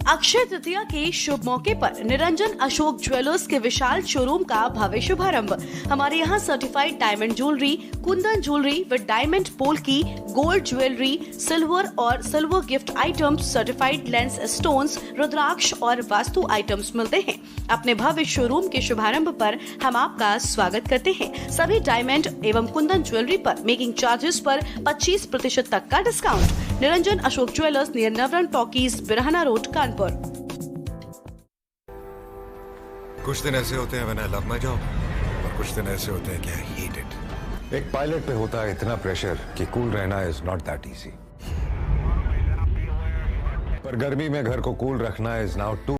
अक्षय तृतीया के शुभ मौके पर निरंजन अशोक ज्वेलर्स के विशाल शोरूम का भव्य शुभारंभ। हमारे यहाँ certified diamond jewellery, kundan jewellery with diamond पोल की, गोल्ड ज्वेलरी, सिल्वर और silver gift items, certified lens stones, rudraksha और वास्तु आइटम्स मिलते हैं। अपने भव्य शोरूम के शुभारंभ पर हम आपका स्वागत करते हैं। सभी डायमंड एवं कुंदन ज्वेलरी पर मेकिंग चार्जेस पर 25% तक का discount. Niranjan Ashok jewellers near Navrang talkies, Birhana road, Kanpur. कुछ दिन ऐसे होते हैं when I love my job और और कुछ दिन ऐसे होते हैं कि आई हेट इट। एक पायलट पे होता है इतना प्रेशर कि कूल रहना इज नॉट दैट इजी। पर गर्मी में घर को कूल रखना इज नाउ टू